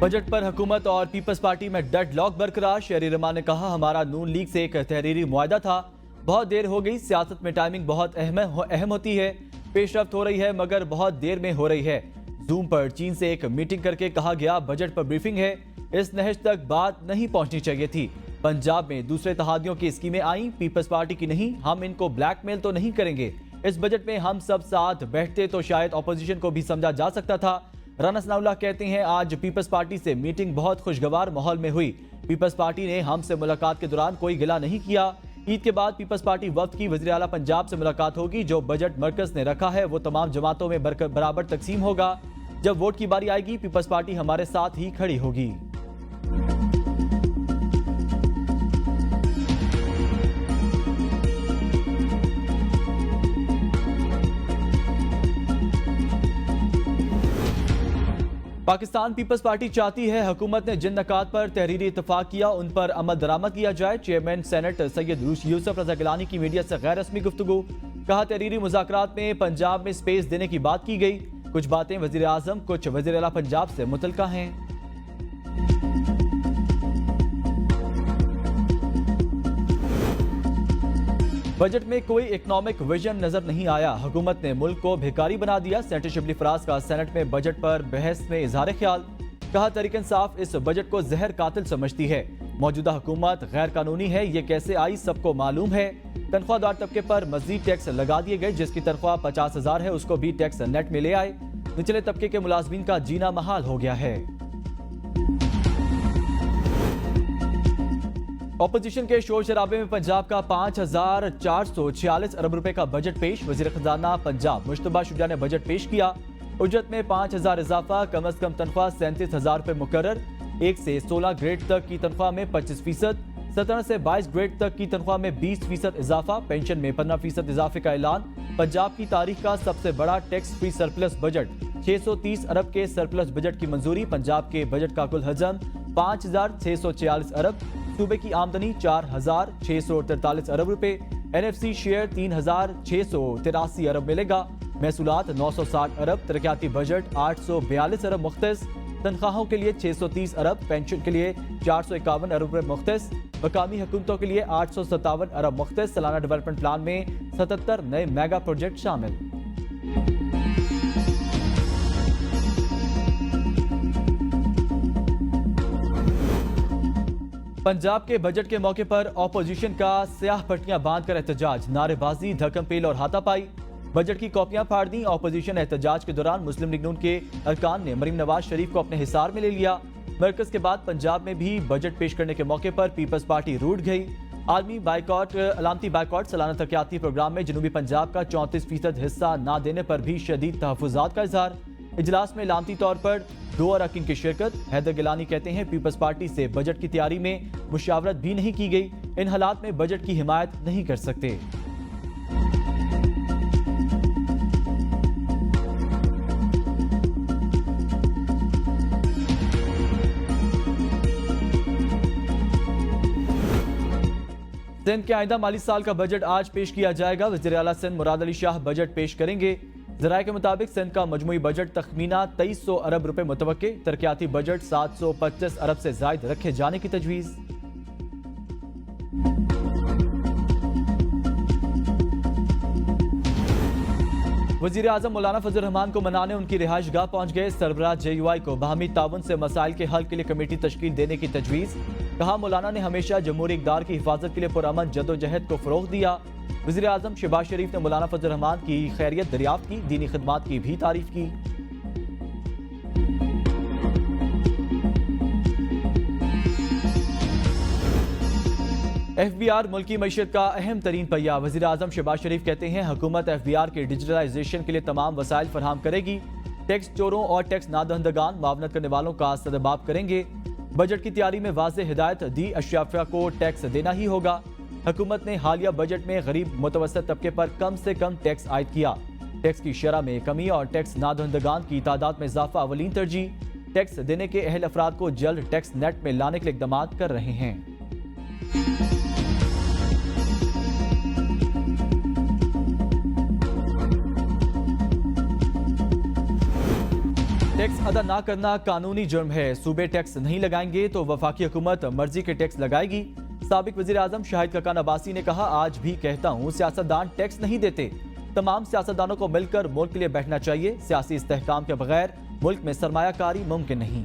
Budget पर हुकूमत और पीपल्स पार्टी में डेडलॉक बरकरार। शहरी रहमान ने कहा, हमारा नून लीग से एक तहरीरी मुआहदा था, बहुत देर हो गई। सियासत में टाइमिंग बहुत अहम होती है। पेशरफ्त हो रही है मगर बहुत देर में हो रही है। जूम पर चीन से एक मीटिंग करके कहा गया बजट पर ब्रीफिंग है। इस नहज तक बात नहीं पहुंचनी चाहिए थी। पंजाब में दूसरे तहादियों की स्कीमें आई, पीपल्स पार्टी की नहीं। हम इनको ब्लैकमेल तो नहीं करेंगे। इस बजट में हम सब साथ बैठते तो शायद ऑपोजिशन को भी समझा जा सकता था। राना सनाउल्लाह कहते हैं, आज पीपल्स पार्टी से मीटिंग बहुत खुशगवार माहौल में हुई। पीपल्स पार्टी ने हमसे मुलाकात के दौरान कोई गिला नहीं किया। ईद के बाद पीपल्स पार्टी वफ्द की वज़ीर आला पंजाब से मुलाकात होगी। जो बजट मरकज ने रखा है वो तमाम जमातों में बराबर तकसीम होगा। जब वोट की बारी आएगी पीपल्स पार्टी हमारे साथ ही खड़ी होगी। पाकिस्तान पीपल्स पार्टी चाहती है हुकूमत ने जिन नकात पर तहरीरी इत्तफाक किया उन पर अमल दरामद किया जाए। चेयरमैन सेनेट सैयद यूसुफ रजा गिलानी की मीडिया से गैर रस्मी गुफ्तगू। कहा, तहरीरी मुज़ाकरात में पंजाब में स्पेस देने की बात की गई। कुछ बातें वज़ीर आज़म, कुछ वज़ीर आला पंजाब से मुतल्लिका हैं। बजट में कोई इकोनॉमिक विजन नजर नहीं आया। हुकूमत ने मुल्क को भिखारी बना दिया। सेनेटर शिबली फराज का सेनेट में बजट पर बहस में इजहार ख्याल। कहा, तहरीक इंसाफ इस बजट को जहर कातिल समझती है। मौजूदा हुकूमत गैर कानूनी है, ये कैसे आई सबको मालूम है। तनख्वाहदार तबके पर मजीद टैक्स लगा दिए गए। जिसकी तनख्वाह 50,000 है उसको भी टैक्स नेट में ले आए। निचले तबके के मुलाजमीन का जीना महाल हो गया है। ऑपोजिशन के शोर शराबे में पंजाब का 5,446 अरब रुपए का बजट पेश। वजीर खजाना पंजाब मुश्तबा शुजा ने बजट पेश किया। उजरत में 5,000 इजाफा, कम अज कम तनख्वाह 37,000 रुपए मुकर्रर। 1 से 16 ग्रेड तक की तनख्वाह में 25%, 17 से 22 ग्रेड तक की तनख्वाह में 20% इजाफा। पेंशन में 15% इजाफे का ऐलान। पंजाब की तारीख का सबसे बड़ा टैक्स फ्री सरप्लस बजट। 630 अरब के सरप्लस बजट की मंजूरी। पंजाब के बजट का कुल हजम 5,646 अरब। सूबे की आमदनी 4,643 अरब रुपए। NFC शेयर 3,683 अरब मिलेगा। महसूलात 960 अरब। तरक्याती बजट 842 अरब मुख्तस। तनख्वाहों के लिए 630 अरब। पेंशन के लिए 451 अरब रुपए मुख्तस। मकामी हुकूमतों के लिए 857 अरब मुख्तस। सालाना डेवलपमेंट प्लान में 77 नए मेगा प्रोजेक्ट शामिल। पंजाब के बजट के मौके पर ऑपोजिशन का स्याह पट्टियां बांधकर एहतजाज, नारेबाजी, धक्कम-पेल और हाथापाई। बजट की कॉपियां फाड़ दी। ऑपोजिशन एहतजाज के दौरान मुस्लिम लीग नून के अरकान ने मरीम नवाज शरीफ को अपने हिसार में ले लिया। मरकज के बाद पंजाब में भी बजट पेश करने के मौके पर पीपल्स पार्टी रूठ गई। आलमी बाइकॉट, अलामती बाइकॉट। सालाना तरक्याती प्रोग्राम में जनूबी पंजाब का 34% हिस्सा न देने पर भी शदीद तहफ़्फ़ुज़ात का इजहार। इजलास में लामती तौर पर 2 अरकान की शिरकत। हैदर गिलानी कहते हैं, पीपल्स पार्टी से बजट की तैयारी में मुशावरत भी नहीं की गई। इन हालात में बजट की हिमायत नहीं कर सकते। सिंध के आइंदा माली साल का बजट आज पेश किया जाएगा। वज़ीर आला सिंध मुराद अली शाह बजट पेश करेंगे। ज़राए के मुताबिक सिंध का मजमूई बजट तखमीना 2300 अरब रुपए मुतवक्के। तरक्याती बजट 725 अरब से जायद रखे जाने की तजवीज़। वज़ीर आज़म मौलाना फजल रहमान को मनाने उनकी रिहाइश गाह पहुंच गए। सरबराह JUI को बाहमी ताउन से मसाइल के हल के लिए कमेटी तश्कील देने की तजवीज़। कहा, मौलाना ने हमेशा जमहूरी इक़दार की हिफाजत के लिए पुरअमन जदोजहद को फ़रोग़ दिया। वज़ीर आज़म शहबाज शरीफ ने मौलाना फजल रहमान की खैरियत दरियाफ्त की। दीनी खिदमात की भी तारीफ की। FBR मुल्की मईशत का अहम तरीन पहिया। वज़ीर आज़म शहबाज शरीफ कहते हैं, हुकूमत FBR के डिजिटलाइजेशन के लिए तमाम वसाइल फराहम करेगी। टैक्स चोरों और टैक्स नादहंदगान मावनत करने वालों का सदबाब करेंगे। बजट की तैयारी में वाज़ेह हिदायत दी, अशराफिया को टैक्स देना ही होगा। हुकूमत ने हालिया बजट में गरीब मुतवस्सित तबके पर कम से कम टैक्स आयद किया। टैक्स की शरह में कमी और टैक्स नादहंदगान की तादाद में इजाफा अवलीन तरजीह। टैक्स देने के अहल अफराद को जल्द टैक्स नेट में लाने के लिए इक़दाम कर रहे हैं। टैक्स अदा ना करना कानूनी जुर्म है। सूबे टैक्स नहीं लगाएंगे तो वफाकी हुकूमत मर्जी के टैक्स लगाएगी। साबिक वजीर आजम शाहिद खकान अब्बासी ने कहा, आज भी कहता हूँ सियासतदान टैक्स नहीं देते। तमाम सियासतदानों को मिलकर मुल्क के लिए बैठना चाहिए। सियासी इस्तेहकाम के बगैर मुल्क में सरमायाकारी मुमकिन नहीं।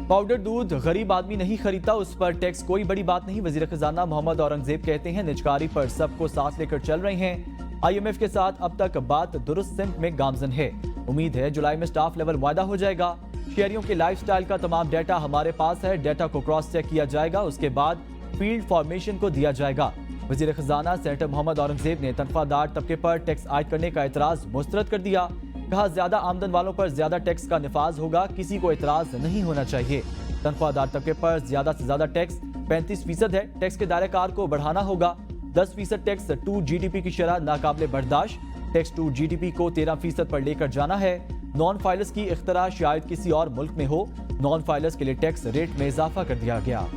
पाउडर दूध गरीब आदमी नहीं खरीदता, उस पर टैक्स कोई बड़ी बात नहीं। वजीर खजाना मोहम्मद औरंगजेब कहते हैं, निजकारी पर सबको साथ लेकर चल रहे हैं। IMF के साथ अब तक बात दुरुस्त सिमत में गामजन है। उम्मीद है जुलाई में स्टाफ लेवल वायदा हो जाएगा। शहरियों के लाइफस्टाइल का तमाम डाटा हमारे पास है। डाटा को क्रॉस चेक किया जाएगा, उसके बाद फील्ड फॉर्मेशन को दिया जाएगा। वजीर खजाना सेनेटर मोहम्मद औरंगजेब ने तनख्वाहदार तबके पर टैक्स आयद करने का एतराज मुस्तरद कर दिया। कहा, ज्यादा आमदन वालों पर ज्यादा टैक्स का निफाज होगा, किसी को एतराज नहीं होना चाहिए। तनख्वाहदार तबके पर ज्यादा से ज्यादा टैक्स 35% है। टैक्स के दायरेकार को बढ़ाना होगा। 10% टैक्स टू GDP की शरह नाकाबिले बर्दाश्त। टैक्स टू GDP को 13% पर लेकर जाना है। नॉन फाइलर्स की इख्तरा शायद किसी और मुल्क में हो। नॉन फाइलर्स के लिए टैक्स रेट में इजाफा कर दिया गया।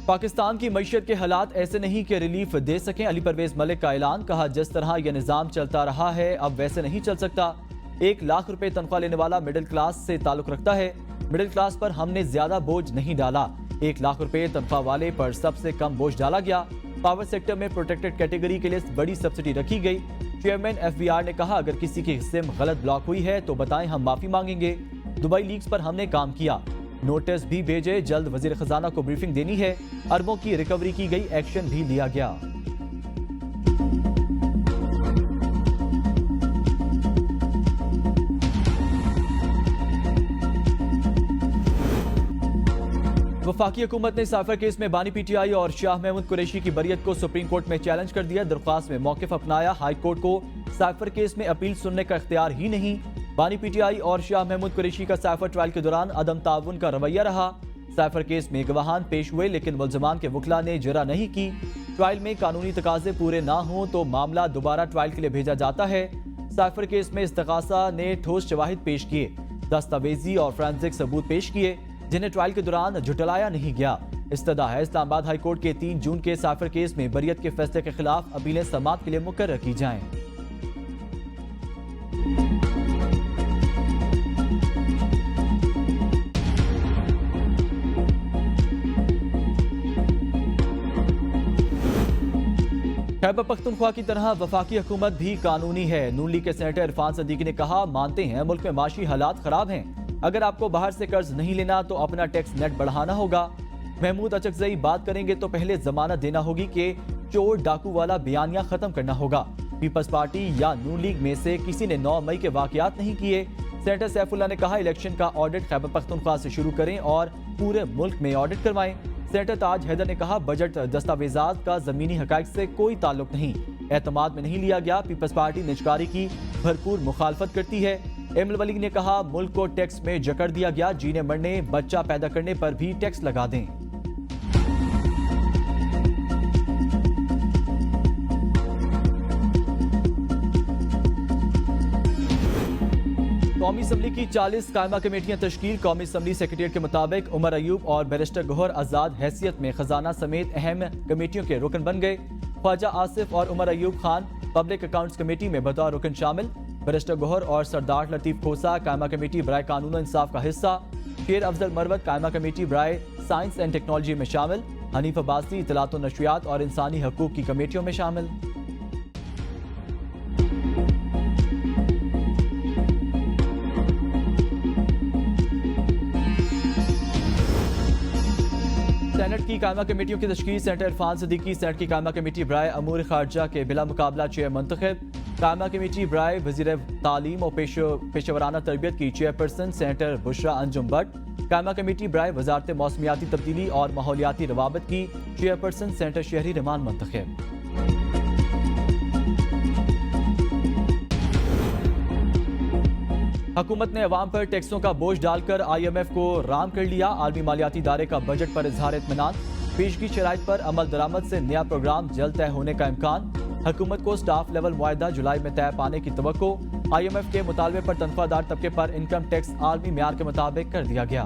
पाकिस्तान की मईशत के हालात ऐसे नहीं कि रिलीफ दे सकें। अली परवेज मलिक का ऐलान। कहा, जिस तरह यह निजाम चलता रहा है अब वैसे नहीं चल सकता। 1 लाख रुपए तनख्वाह लेने वाला मिडिल क्लास से ताल्लुक रखता है। मिडिल क्लास पर हमने ज्यादा बोझ नहीं डाला। 1 लाख रुपए तनख्वाह वाले पर सबसे कम बोझ डाला गया। पावर सेक्टर में प्रोटेक्टेड कैटेगरी के लिए बड़ी सब्सिडी रखी गई। चेयरमैन FBR ने कहा, अगर किसी की सिम गलत ब्लॉक हुई है तो बताएं, हम माफी मांगेंगे। दुबई लीक्स पर हमने काम किया, नोटिस भी भेजे, जल्द वजीर खजाना को ब्रीफिंग देनी है। अरबों की रिकवरी की गई, एक्शन भी लिया गया। वफाकी हुकूमत ने साइफर केस में बानी PTI और शाह महमूद कुरैशी की बरियत को सुप्रीम कोर्ट में चैलेंज कर दिया। दरख्वास्त में मौकिफ अपनाया। हाई कोर्ट को साइफर केस में अपील सुनने का इख्तियार ही नहीं। बानी PTI और शाह महमूद कुरैशी का साइफर ट्रायल के दौरान अदम ताउन का रवैया रहा। साइफर केस में गवाहान पेश हुए लेकिन मुल्ज़िमान के वकला ने जरा नहीं की। ट्रायल में कानूनी तकाजे पूरे ना हों तो मामला दोबारा ट्रायल के लिए भेजा जाता है। साइफर केस में इस्तगासा ने ठोस शवाहिद पेश किए, दस्तावेजी और फोरेंसिक सबूत पेश किए जिन्हें ट्रायल के दौरान जुटलाया नहीं गया। इस्तदा है इस्लामाबाद हाई कोर्ट के 3 जून के साइफर केस में बरियत के फैसले के खिलाफ अपीलें समाअत के लिए मुकर्रर की जाएं। खैबर पख्तूनख्वा की तरह वफाकी हुकूमत भी कानूनी है। नून लीग के सेनेटर इरफान सदीकी ने कहा, मानते हैं मुल्क में माशी हालात खराब हैं। अगर आपको बाहर से कर्ज नहीं लेना तो अपना टैक्स नेट बढ़ाना होगा। महमूद अचकजई बात करेंगे तो पहले जमानत देना होगी कि चोर डाकू वाला बयानिया खत्म करना होगा। पीपल्स पार्टी या नून लीग में से किसी ने 9 मई के वाकयात नहीं किए। सेनेटर सैफुल्लाह ने कहा, इलेक्शन का ऑडिट खैबर पख्तूनख्वा से शुरू करें और पूरे मुल्क में ऑडिट करवाएं। सेनेटर ताज हैदर ने कहा, बजट दस्तावेजात का जमीनी हकाइक से कोई ताल्लुक नहीं, एतमाद में नहीं लिया गया। पीपल्स पार्टी निजकारी की भरपूर मुखालफत करती है। एमल वली ने कहा, मुल्क को टैक्स में जकड़ दिया गया, जीने मरने बच्चा पैदा करने पर भी टैक्स लगा दें। कौमी असम्बली की 40 कायमा कमेटियां तश्कील। कौमी असम्बली सेक्रेटरिएट के मुताबिक उमर अयूब और बैरिस्टर गौहर आजाद हैसियत में खजाना समेत अहम कमेटियों के रुकन बन गए। ख्वाजा आसिफ और Umar Ayub Khan public accounts committee में बतौर रुकन शामिल। बैरिस्टर गौहर और सरदार लतीफ खोसा कायमा कमेटी बराए कानून इंसाफ का हिस्सा। शेर अफजल मरवत कायमा कमेटी बराए साइंस एंड टेक्नोलॉजी में शामिल। हनीफ अब्बासी इतलात व नशरियात और इंसानी हकूक की कमेटियों में शामिल। सेनेट की कायमा कमेटियों की तश्कील। सेनेटर इरफान सदीकी सेनेट की कायमा कमेटी बराए अमूर खारजा के बिला मुकाबला चेयर मुंतखब। कायमा कमेटी बराए वज़ीर तालीम और पेशेवराना तरबियत की चेयरपर्सन सेनेटर बुशरा अंजुम भट्ट। कायमा कमेटी बराए वजारत मौसमियाती तब्दीली और माहौलियाती रवाबत की चेयरपर्सन सेनेटर शहरी रहमान मुंतखब। हुकूमत ने अवाम पर टैक्सों का बोझ डालकर IMF को राम कर लिया। आलमी मालियाती इदारे का बजट पर इजहार इत्मीनान। पेशगी शराइत पर अमल दरामद से नया प्रोग्राम जल्द तय होने का इम्कान। हुकूमत को स्टाफ लेवल मुआहदा जुलाई में तय पाने की तवक्को। IMF के मुतालबे पर तनख्वाहदार तबके पर इनकम टैक्स आलमी म्यार के मुताबिक कर दिया गया।